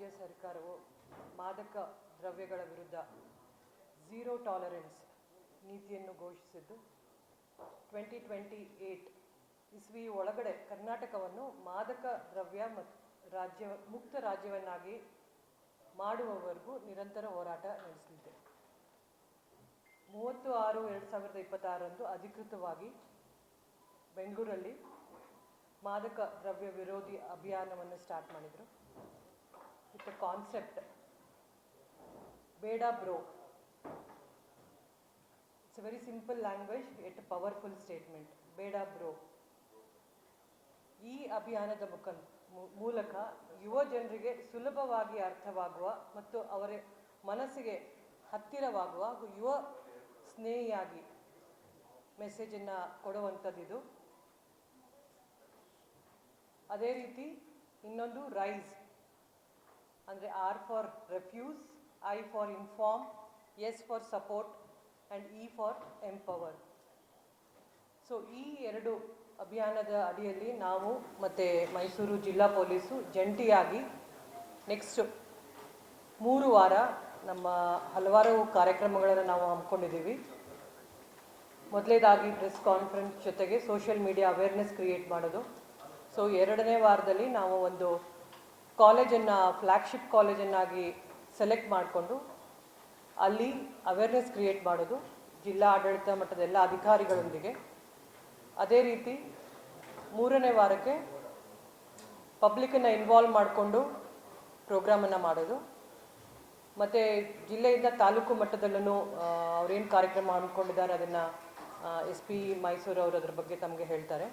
ರಾಜ್ಯ ಸರ್ಕಾರವು ಮಾದಕ ದ್ರವ್ಯಗಳ ವಿರುದ್ಧ ಝೀರೋ ಟಾಲರೆನ್ಸ್ ನೀತಿಯನ್ನು ಘೋಷಿಸಿದ್ದು 2028 ಇಸ್ವಿ ಒಳಗಡೆ ಕರ್ನಾಟಕವನ್ನು ಮಾದಕ ದ್ರವ್ಯ ಮುಕ್ತ ರಾಜ್ಯವನ್ನಾಗಿ ಮಾಡುವವರೆಗೂ ನಿರಂತರ ಹೋರಾಟ ನಡೆಸಲಿದೆ. 30/6/2026 ಅಧಿಕೃತವಾಗಿ ಬೆಂಗಳೂರಲ್ಲಿ ಮಾದಕ ದ್ರವ್ಯ ವಿರೋಧಿ ಅಭಿಯಾನವನ್ನು ಸ್ಟಾರ್ಟ್ ಮಾಡಿದರು. ವಿತ್ ದ ಕಾನ್ಸೆಪ್ಟ್ ಬೇಡ bro. It's a very simple language at powerful statement. ಬೇಡ ಬ್ರೋ. ಈ ಅಭಿಯಾನದ ಮೂಲಕ ಯುವ ಜನರಿಗೆ ಸುಲಭವಾಗಿ ಅರ್ಥವಾಗುವ ಮತ್ತು ಅವರ ಮನಸ್ಸಿಗೆ ಹತ್ತಿರವಾಗುವ ಯುವ ಸ್ನೇಹಿಯಾಗಿ ಮೆಸೇಜನ್ನು ಕೊಡುವಂಥದ್ದಿದು. ಅದೇ ರೀತಿ ಇನ್ನೊಂದು ರೈಸ್ ಅಂದರೆ R for refuse, I for inform, S for support and E for empower. So ಈ ಎರಡು ಅಭಿಯಾನದ ಅಡಿಯಲ್ಲಿ ನಾವು ಮತ್ತು ಮೈಸೂರು ಜಿಲ್ಲಾ ಪೊಲೀಸು ಜಂಟಿಯಾಗಿ ನೆಕ್ಸ್ಟ್ 3 ವಾರ ನಮ್ಮ ಹಲವಾರು ಕಾರ್ಯಕ್ರಮಗಳನ್ನು ನಾವು ಹಮ್ಮಿಕೊಂಡಿದ್ದೀವಿ. ಮೊದಲೇದಾಗಿ ಪ್ರೆಸ್ ಕಾನ್ಫರೆನ್ಸ್ ಜೊತೆಗೆ ಸೋಷಿಯಲ್ ಮೀಡಿಯಾ ಅವೇರ್ನೆಸ್ ಕ್ರಿಯೇಟ್ ಮಾಡೋದು. ಸೊ 2ನೇ ವಾರದಲ್ಲಿ ನಾವು ಒಂದು ಕಾಲೇಜನ್ನು ಫ್ಲ್ಯಾಗ್ಶಿಪ್ ಕಾಲೇಜನ್ನಾಗಿ ಸೆಲೆಕ್ಟ್ ಮಾಡಿಕೊಂಡು ಅಲ್ಲಿ ಅವೇರ್ನೆಸ್ ಕ್ರಿಯೇಟ್ ಮಾಡೋದು ಜಿಲ್ಲಾ ಆಡಳಿತ ಮಟ್ಟದ ಎಲ್ಲ ಅಧಿಕಾರಿಗಳೊಂದಿಗೆ. ಅದೇ ರೀತಿ 3ನೇ ವಾರಕ್ಕೆ ಪಬ್ಲಿಕ್ಕನ್ನು ಇನ್ವಾಲ್ವ್ ಮಾಡಿಕೊಂಡು ಪ್ರೋಗ್ರಾಮನ್ನು ಮಾಡೋದು. ಮತ್ತು ಜಿಲ್ಲೆಯಿಂದ ತಾಲೂಕು ಮಟ್ಟದಲ್ಲೂ ಅವ್ರೇನು ಕಾರ್ಯಕ್ರಮ ಹಮ್ಮಿಕೊಂಡಿದ್ದಾರೆ ಅದನ್ನು SP ಮೈಸೂರು ಅವರು ಅದ್ರ ಬಗ್ಗೆ ತಮಗೆ ಹೇಳ್ತಾರೆ.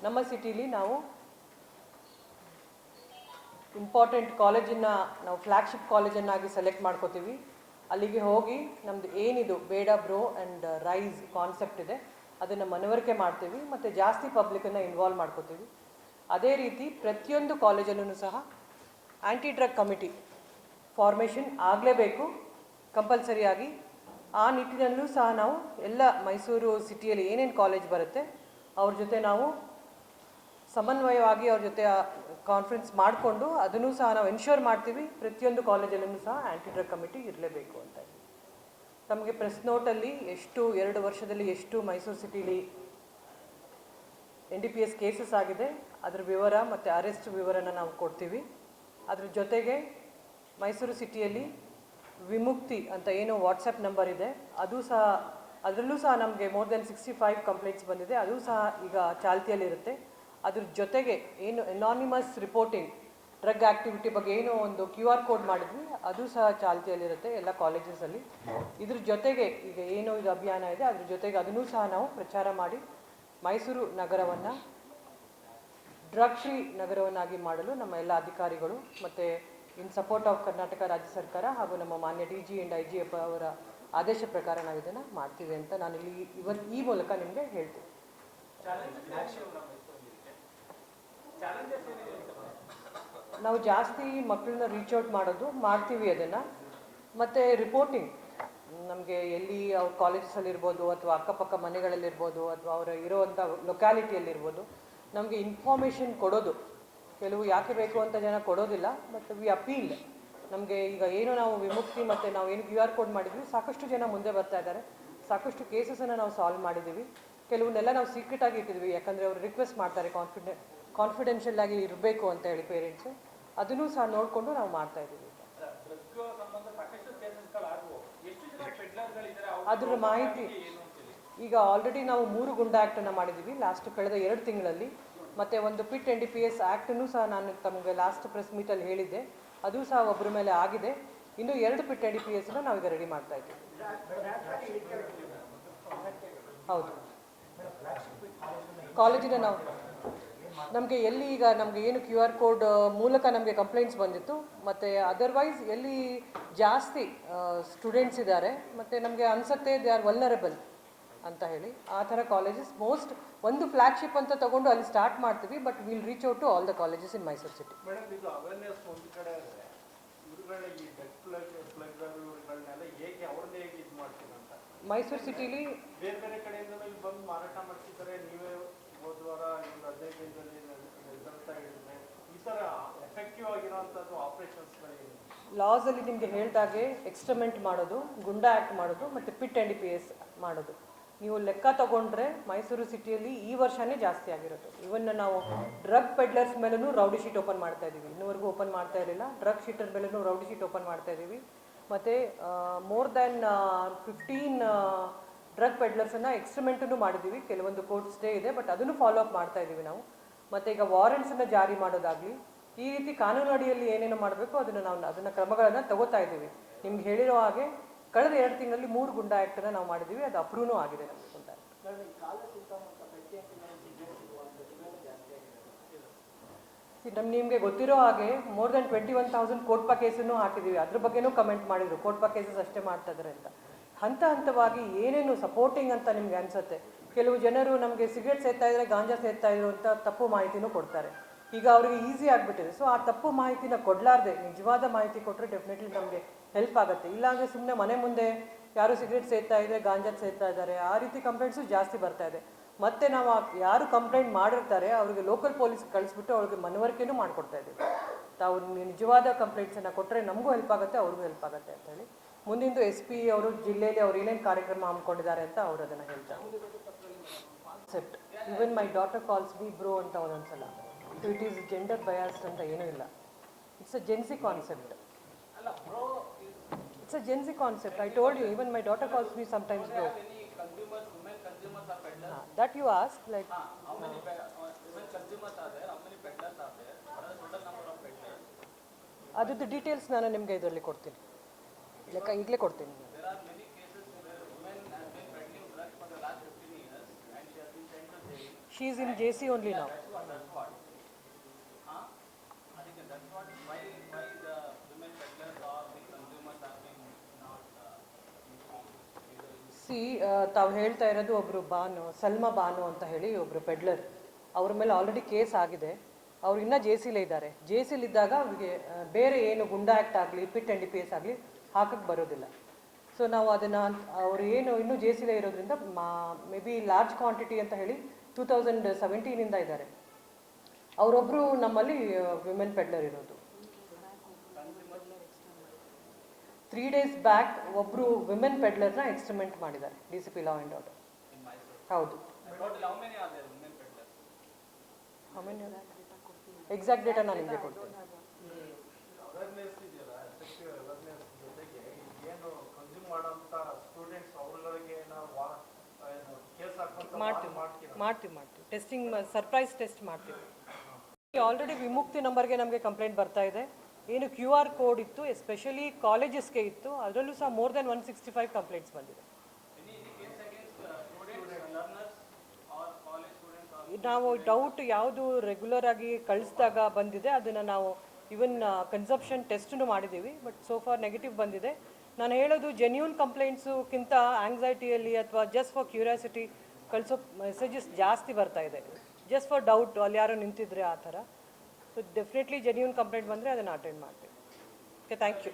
ನಮ್ಮ ಸಿಟಿಲಿ ನಾವು ಇಂಪಾರ್ಟೆಂಟ್ ಕಾಲೇಜನ್ನು ನಾವು ಫ್ಲ್ಯಾಗ್ಶಿಪ್ ಕಾಲೇಜನ್ನಾಗಿ ಸೆಲೆಕ್ಟ್ ಮಾಡ್ಕೋತೀವಿ. ಅಲ್ಲಿಗೆ ಹೋಗಿ ನಮ್ಮದು ಏನಿದು ಬೇಡ ಬ್ರೋ ಆ್ಯಂಡ್ ರೈಸ್ ಕಾನ್ಸೆಪ್ಟ್ ಇದೆ ಅದನ್ನು ಮನವರಿಕೆ ಮಾಡ್ತೀವಿ ಮತ್ತು ಜಾಸ್ತಿ ಪಬ್ಲಿಕ್ಕನ್ನು ಇನ್ವಾಲ್ವ್ ಮಾಡ್ಕೋತೀವಿ. ಅದೇ ರೀತಿ ಪ್ರತಿಯೊಂದು ಕಾಲೇಜಲ್ಲೂ ಸಹ ಆ್ಯಂಟಿ ಡ್ರಗ್ ಕಮಿಟಿ ಫಾರ್ಮೇಷನ್ ಆಗಲೇಬೇಕು ಕಂಪಲ್ಸರಿಯಾಗಿ. ಆ ನಿಟ್ಟಿನಲ್ಲೂ ಸಹ ನಾವು ಎಲ್ಲ ಮೈಸೂರು ಸಿಟಿಯಲ್ಲಿ ಏನೇನು ಕಾಲೇಜ್ ಬರುತ್ತೆ ಅವ್ರ ಜೊತೆ ನಾವು ಸಮನ್ವಯವಾಗಿ ಅವ್ರ ಜೊತೆ ಕಾನ್ಫರೆನ್ಸ್ ಮಾಡಿಕೊಂಡು ಅದನ್ನು ಸಹ ನಾವು ಎನ್ಶೂರ್ ಮಾಡ್ತೀವಿ ಪ್ರತಿಯೊಂದು ಕಾಲೇಜಲ್ಲೂ ಸಹ ಆ್ಯಂಟಿ ಡ್ರಗ್ ಕಮಿಟಿ ಇರಲೇಬೇಕು ಅಂತ. ತಮಗೆ ಪ್ರೆಸ್ ನೋಟಲ್ಲಿ 2 ವರ್ಷದಲ್ಲಿ ಎಷ್ಟು ಮೈಸೂರು ಸಿಟಿಲಿ NDPS ಕೇಸಸ್ ಆಗಿದೆ ಅದರ ವಿವರ ಮತ್ತು ಅರೆಸ್ಟ್ ವಿವರನ ನಾವು ಕೊಡ್ತೀವಿ. ಅದ್ರ ಜೊತೆಗೆ ಮೈಸೂರು ಸಿಟಿಯಲ್ಲಿ ವಿಮುಕ್ತಿ ಅಂತ ಏನು ವಾಟ್ಸಪ್ ನಂಬರ್ ಇದೆ ಅದು ಸಹ ಅದರಲ್ಲೂ ಸಹ ನಮಗೆ ಮೋರ್ ದೆನ್ 65 ಕಂಪ್ಲೇಂಟ್ಸ್ ಬಂದಿದೆ. ಅದು ಸಹ ಈಗ ಚಾಲ್ತಿಯಲ್ಲಿರುತ್ತೆ. ಅದ್ರ ಜೊತೆಗೆ ಏನು ಅನಾನಿಮಸ್ ರಿಪೋರ್ಟಿಂಗ್ ಡ್ರಗ್ ಆ್ಯಕ್ಟಿವಿಟಿ ಬಗ್ಗೆ ಏನೋ ಒಂದು QR ಕೋಡ್ ಮಾಡಿದ್ವಿ ಅದು ಸಹ ಚಾಲ್ತಿಯಲ್ಲಿರುತ್ತೆ ಎಲ್ಲ ಕಾಲೇಜಸಲ್ಲಿ. ಇದ್ರ ಜೊತೆಗೆ ಈಗ ಏನು ಇದು ಅಭಿಯಾನ ಇದೆ ಅದ್ರ ಜೊತೆಗೆ ಅದನ್ನೂ ಸಹ ನಾವು ಪ್ರಚಾರ ಮಾಡಿ ಮೈಸೂರು ನಗರವನ್ನು ಡ್ರಗ್ ಫ್ರೀ ನಗರವನ್ನಾಗಿ ಮಾಡಲು ನಮ್ಮ ಎಲ್ಲ ಅಧಿಕಾರಿಗಳು ಮತ್ತು ಇನ್ ಸಪೋರ್ಟ್ ಆಫ್ ಕರ್ನಾಟಕ ರಾಜ್ಯ ಸರ್ಕಾರ ಹಾಗೂ ನಮ್ಮ ಮಾನ್ಯ DG ಆ್ಯಂಡ್ IGF ಅವರ ಆದೇಶ ಪ್ರಕಾರ ನಾವು ಇದನ್ನು ಮಾಡ್ತೀವಿ ಅಂತ ನಾನು ಈ ಮೂಲಕ ನಿಮಗೆ ಹೇಳ್ತೀನಿ. ನಾವು ಜಾಸ್ತಿ ಮಕ್ಕಳನ್ನ ರೀಚೌಟ್ ಮಾಡೋದು ಮಾಡ್ತೀವಿ ಅದನ್ನು. ಮತ್ತು ರಿಪೋರ್ಟಿಂಗ್ ನಮಗೆ ಎಲ್ಲಿ ಅವ್ರ ಕಾಲೇಜಸಲ್ಲಿರ್ಬೋದು ಅಥವಾ ಅಕ್ಕಪಕ್ಕ ಮನೆಗಳಲ್ಲಿರ್ಬೋದು ಅಥವಾ ಅವರ ಇರೋವಂಥ ಲೊಕ್ಯಾಲಿಟಿಯಲ್ಲಿರ್ಬೋದು ನಮಗೆ ಇನ್ಫಾರ್ಮೇಷನ್ ಕೊಡೋದು ಕೆಲವು ಯಾಕೆ ಬೇಕು ಅಂತ ಜನ ಕೊಡೋದಿಲ್ಲ. ಬಟ್ ವಿ ಅಪೀಲ್ ನಮಗೆ ಈಗ ಏನು ನಾವು ವಿಮುಕ್ತಿ ಮತ್ತು ನಾವು ಏನು QR ಕೋಡ್ ಮಾಡಿದ್ವಿ ಸಾಕಷ್ಟು ಜನ ಮುಂದೆ ಬರ್ತಾ ಇದ್ದಾರೆ. ಸಾಕಷ್ಟು ಕೇಸಸನ್ನು ನಾವು ಸಾಲ್ವ್ ಮಾಡಿದ್ದೀವಿ. ಕೆಲವನ್ನೆಲ್ಲ ನಾವು ಸೀಕ್ರೆಟಾಗಿ ಇಟ್ಟಿದ್ವಿ ಯಾಕಂದರೆ ಅವರು ರಿಕ್ವೆಸ್ಟ್ ಮಾಡ್ತಾರೆ ಕಾನ್ಫಿಡೆನ್ಷಿಯಲ್ ಆಗಿ ಇರಬೇಕು ಅಂತ ಹೇಳಿ ಪೇರೆಂಟ್ಸು. ಅದನ್ನೂ ಸಹ ನೋಡಿಕೊಂಡು ನಾವು ಮಾಡ್ತಾಯಿದ್ದೀವಿ. ಅದರ ಮಾಹಿತಿ ಈಗ ಆಲ್ರೆಡಿ ನಾವು 3 ಗುಂಡಾ ಆ್ಯಕ್ಟನ್ನು ಮಾಡಿದ್ದೀವಿ ಕಳೆದ 2 ತಿಂಗಳಲ್ಲಿ. ಮತ್ತು ಒಂದು PIT NDPS ಆ್ಯಕ್ಟನ್ನು ಸಹ ನಾನು ತಮಗೆ ಲಾಸ್ಟ್ ಪ್ರೆಸ್ ಮೀಟಲ್ಲಿ ಹೇಳಿದ್ದೆ ಅದು ಸಹ ಒಬ್ಬರ ಮೇಲೆ ಆಗಿದೆ. ಇನ್ನು 2 PIT NDPSನ ನಾವೀಗ ರೆಡಿ ಮಾಡ್ತಾ ಇದ್ದೀವಿ. ಹೌದು, ಕಾಲೇಜಿನ ನಾವು ನಮಗೆ ಎಲ್ಲಿ ಈಗ ನಮಗೆ ಏನು QR ಕೋಡ್ ಮೂಲಕ ನಮಗೆ ಕಂಪ್ಲೇಂಟ್ಸ್ ಬಂದಿತ್ತು ಮತ್ತು ಅದರ್ವೈಸ್ ಎಲ್ಲಿ ಜಾಸ್ತಿ ಸ್ಟೂಡೆಂಟ್ಸ್ ಇದ್ದಾರೆ ಮತ್ತು ನಮಗೆ ಅನಿಸುತ್ತೆ ದೇ ಆರ್ ವಲ್ನರಬಲ್ ಅಂತ ಹೇಳಿ ಆ ಥರ ಕಾಲೇಜಸ್ ಒಂದು ಫ್ಲ್ಯಾಗ್ಶಿಪ್ ಅಂತ ತೊಗೊಂಡು ಅಲ್ಲಿ ಸ್ಟಾರ್ಟ್ ಮಾಡ್ತೀವಿ. But will reach out to all the colleges in Mysuru city. Mysuru ಸಿಟಿಲಿ ಬೇರೆ ಬೇರೆ ಕಡೆಯಿಂದ ಬಂದು ಮಾರಾಟ ಮಾಡ್ತಿದ್ದಾರೆ. ನೀವೇ ಹೋದ ವಾರ 15 ದಿನದಲ್ಲಿ ರಿಸಲ್ಟ್ ಹೇಳಿದ್ರೆ ಈ ಸರ್ ಎಫೆಕ್ಟಿವ್ ಆಗಿರುವಂಥದ್ದು ಆಪರೇಷನ್ಸ್ಗಳಿಗೆ ಲಾಸಲ್ಲಿ ನಿಮಗೆ ಹೇಳಿದಾಗೆ ಎಕ್ಸ್ಟರ್ಮೆಂಟ್ ಮಾಡೋದು, ಗುಂಡಾ ಆ್ಯಕ್ಟ್ ಮಾಡೋದು ಮತ್ತು ಪಿಟ್ ಆ್ಯಂಡ್ ಪಿ ಎಸ್ ಮಾಡೋದು. ನೀವು ಲೆಕ್ಕ ತಗೊಂಡ್ರೆ ಮೈಸೂರು ಸಿಟಿಯಲ್ಲಿ ಈ ವರ್ಷನೇ ಜಾಸ್ತಿ ಆಗಿರೋದು. ಇವನ್ನ ನಾವು ಡ್ರಗ್ ಪೆಡ್ಲರ್ಸ್ ಮೇಲೂ ರೌಡಿ ಶೀಟ್ ಓಪನ್ ಮಾಡ್ತಾ ಇದ್ದೀವಿ, ಇನ್ನೂವರೆಗೂ ಓಪನ್ ಮಾಡ್ತಾ ಇರಲಿಲ್ಲ. ಡ್ರಗ್ ಶೀಟರ್ ಮೇಲೂ ರೌಡಿ ಶೀಟ್ ಓಪನ್ ಮಾಡ್ತಾ ಇದ್ದೀವಿ. ಮತ್ತು ಮೋರ್ ದ್ಯಾನ್ 15 ಡ್ರಗ್ ಪೆಡ್ಲರ್ಸನ್ನು ಎಕ್ಸ್ಟ್ರಿಮೆಂಟನ್ನು ಮಾಡಿದ್ದೀವಿ. ಕೆಲವೊಂದು ಕೋರ್ಟ್ ಸ್ಟೇ ಇದೆ, ಬಟ್ ಅದನ್ನು ಫಾಲೋ ಅಪ್ ಮಾಡ್ತಾ ಇದ್ದೀವಿ ನಾವು. ಮತ್ತು ಈಗ ವಾರೆಂಟ್ಸನ್ನು ಜಾರಿ ಮಾಡೋದಾಗಲಿ, ಈ ರೀತಿ ಕಾನೂನು ಅಡಿಯಲ್ಲಿ ಏನೇನು ಮಾಡಬೇಕು ಅದನ್ನು ಕ್ರಮಗಳನ್ನು ತಗೋತಾ ಇದ್ದೀವಿ. ನಿಮ್ಗೆ ಹೇಳಿರೋ ಹಾಗೆ ಕಳೆದ 2 ತಿಂಗಳಲ್ಲಿ 3 ಗುಂಡಾ ಆ್ಯಕ್ಟನ್ನು ನಾವು ಮಾಡಿದ್ದೀವಿ. ಅದು ಅಪ್ರೂವ್ನೂ ಆಗಿದೆ ನಮಗೆ ಗುಂಡಾ ಆ್ಯಕ್ಟ್. ನಿಮಗೆ ಗೊತ್ತಿರೋ ಹಾಗೆ ಮೋರ್ ದೆನ್ 21,000 ಕೋಟ್ಪಾ ಕೇಸನ್ನು ಹಾಕಿದ್ದೀವಿ. ಅದ್ರ ಬಗ್ಗೆನೂ ಕಮೆಂಟ್ ಮಾಡಿದರು, ಕೋಟ್ಪಾ ಕೇಸಸ್ ಅಷ್ಟೇ ಮಾಡ್ತಾ ಇದ್ದಾರೆ ಅಂತ. ಹಂತವಾಗಿ ಏನೇನು ಸಪೋರ್ಟಿಂಗ್ ಅಂತ ನಿಮ್ಗೆ ಅನಿಸುತ್ತೆ. ಕೆಲವು ಜನರು ನಮಗೆ ಸಿಗರೇಟ್ ಸೇರ್ತಾ ಇದ್ದಾರೆ, ಗಾಂಜಾ ಸೇರ್ತಾ ಇದ್ರು ಅಂತ ತಪ್ಪು ಮಾಹಿತಿನೂ ಕೊಡ್ತಾರೆ. ಈಗ ಅವರಿಗೆ ಈಸಿ ಆಗಿಬಿಟ್ಟಿದೆ. ಸೊ ಆ ತಪ್ಪು ಮಾಹಿತಿನ ಕೊಡಲಾರ್ದೆ ನಿಜವಾದ ಮಾಹಿತಿ ಕೊಟ್ಟರೆ ಡೆಫಿನೆಟ್ಲಿ ನಮಗೆ ಹೆಲ್ಪ್ ಆಗುತ್ತೆ. ಇಲ್ಲಾಂದರೆ ಸುಮ್ಮನೆ ಮನೆ ಮುಂದೆ ಯಾರು ಸಿಗರೇಟ್ ಸೇರ್ತಾ ಇದ್ದಾರೆ, ಗಾಂಜಾ ಸೇರ್ತಾ ಇದ್ದಾರೆ, ಆ ರೀತಿ ಕಂಪ್ಲೇಂಟ್ಸು ಜಾಸ್ತಿ ಬರ್ತಾ ಇದೆ. ಮತ್ತು ನಾವು ಯಾರು ಕಂಪ್ಲೇಂಟ್ ಮಾಡಿರ್ತಾರೆ ಅವ್ರಿಗೆ ಲೋಕಲ್ ಪೊಲೀಸ್ ಕಳಿಸ್ಬಿಟ್ಟು ಅವ್ರಿಗೆ ಮನವರಿಕೆನೂ ಮಾಡಿಕೊಡ್ತಾ ಇದ್ದೀವಿ. ತಾವು ನಿಜವಾದ ಕಂಪ್ಲೇಂಟ್ಸನ್ನು ಕೊಟ್ಟರೆ ನಮಗೂ ಹೆಲ್ಪ್ ಆಗುತ್ತೆ, ಅವ್ರಿಗೂ ಹೆಲ್ಪ್ ಆಗುತ್ತೆ ಅಂತೇಳಿ. ಮುಂದಿಂದು SP ಅವರು ಜಿಲ್ಲೆಯಲ್ಲಿ ಅವ್ರು ಏನೇನು ಕಾರ್ಯಕ್ರಮ ಹಮ್ಮಿಕೊಂಡಿದ್ದಾರೆ ಅಂತ ಅವ್ರು ಅದನ್ನು ಹೇಳ್ತಾರೆ. Concept even my daughter calls B bro ಅಂತ ಒಂದೊಂದ್ಸಲ. So it is gender biased ಅಂತ ಏನೂ ಇಲ್ಲ. It's a Gen Z concept. It's a Gen Z concept. I told you, even my daughter calls me sometimes bro. Women consumers are peddlers. That you ask, like. How many women consumers are there? How many peddlers are there? What are the total number of peddlers? ಅದ್ರದ್ದು details ನಾನು ನಿಮಗೆ ಇದರಲ್ಲಿ ಕೊಡ್ತೀನಿ, ಲೆಕ್ಕ ಈಗಲೇ ಕೊಡ್ತೀನಿ. There are many cases where women have been peddling drugs for the last 15 years and she has been sent to jail. She is in JC only now. That's what. I think that's what. Why the women peddlers or the consumers are being not C ತಾವು ಹೇಳ್ತಾ ಇರೋದು ಒಬ್ಬರು ಸಲ್ಮಾ ಬಾನು ಅಂತ ಹೇಳಿ ಒಬ್ಬರು peddler. ಅವ್ರ ಮೇಲೆ already case ಆಗಿದೆ. ಅವ್ರು ಇನ್ನೂ JCಲೇ ಇದ್ದಾರೆ. JCಲಿದ್ದಾಗ ಅವ್ರಿಗೆ ಬೇರೆ ಏನು ಗುಂಡಾ ಆ್ಯಕ್ಟ್ ಆಗಲಿ, ಪಿಟ್ ಆ್ಯಂಡ್ PS ಆಗಲಿ ಹಾಕಕ್ಕೆ ಬರೋದಿಲ್ಲ. ಸೊ ನಾವು ಅದನ್ನು ಅವರು ಏನು ಇನ್ನೂ JCಲೇ ಇರೋದ್ರಿಂದ ಮೇ ಬಿ ಲಾರ್ಜ್ ಕ್ವಾಂಟಿಟಿ ಅಂತ ಹೇಳಿ 2017ಇಂದ ಇದ್ದಾರೆ. ಅವರೊಬ್ಬರು ನಮ್ಮಲ್ಲಿ ವಿಮೆನ್ ಪೆಡ್ಲರ್ ಇರೋದು. 3 days ಬ್ಯಾಕ್ ಒಬ್ಬರು ವಿಮೆನ್ ಪೆಡ್ಲರ್ನ ಎಕ್ಸ್ಟ್ರಿಮೆಂಟ್ ಮಾಡಿದ್ದಾರೆ DCP ಲಾ ಆ್ಯಂಡ್ ಆರ್ಡರ್. ಹೌದು. how many are there women peddlers? Exact data ನಾನು ನಿಮಗೆ ಕೊಡ್ತೀನಿ. ಅವೇರ್ನೆಸ್ ಇದೆಯಲ್ಲ, ಎಫೆಕ್ಟಿವ್ ಅವೇರ್ನೆಸ್ ಜೊತೆಗೆ ಏನು ಕನ್ಸ್ಯೂಮ್ ಮಾಡೋಂಥ ಸ್ಟೂಡೆಂಟ್ಸ್ ಅವ್ರಗಳಿಗೆ ನಾವು ಕೇಸ್ ಹಾಕುವಂಥ ಮಾಡ್ತೀವಿ ಟೆಸ್ಟಿಂಗ್, ಸರ್ಪ್ರೈಸ್ ಟೆಸ್ಟ್ ಮಾಡ್ತೀವಿ. ಆಲ್ರೆಡಿ ವಿಮುಕ್ತಿ ನಂಬರ್ಗೆ ನಮಗೆ ಕಂಪ್ಲೇಂಟ್ ಬರ್ತಾ ಇದೆ. ಏನು QR ಕೋಡ್ ಇತ್ತು, ಎಸ್ಪೆಷಲಿ ಕಾಲೇಜಸ್ಗೆ ಇತ್ತು, ಅದರಲ್ಲೂ ಸಹ ಮೋರ್ ದೆನ್ 165 ಕಂಪ್ಲೇಂಟ್ಸ್ ಬಂದಿದೆ. ನಾವು ಡೌಟ್ ಯಾವುದು ರೆಗ್ಯುಲರ್ ಆಗಿ ಕಳಿಸಿದಾಗ ಬಂದಿದೆ ಅದನ್ನು ನಾವು ಇವನ್ ಕನ್ಸಪ್ಷನ್ ಟೆಸ್ಟನ್ನು ಮಾಡಿದ್ದೀವಿ. ಬಟ್ ಸೋ ಫಾರ್ ನೆಗೆಟಿವ್ ಬಂದಿದೆ. ನಾನು ಹೇಳೋದು ಜೆನ್ಯೂನ್ ಕಂಪ್ಲೇಂಟ್ಸುಕ್ಕಿಂತ ಆಂಗ್ಸೈಟಿಯಲ್ಲಿ ಅಥವಾ ಜಸ್ಟ್ ಫಾರ್ ಕ್ಯೂರಿಯಾಸಿಟಿ ಕಳಿಸೋ ಮೆಸೇಜಸ್ ಜಾಸ್ತಿ ಬರ್ತಾ ಇದೆ. ಜಸ್ಟ್ ಫಾರ್ ಡೌಟ್ ಅಲ್ಲಿ ಯಾರೋ ನಿಂತಿದ್ರೆ ಆ ಥರ. ಸೊ ಡೆಫಿನೆಟ್ಲಿ ಜೆನ್ಯೂನ್ ಕಂಪ್ಲೇಂಟ್ ಬಂದರೆ ಅದನ್ನು ಅಟೆಂಡ್ ಮಾಡ್ತೀವಿ. Okay, thank you.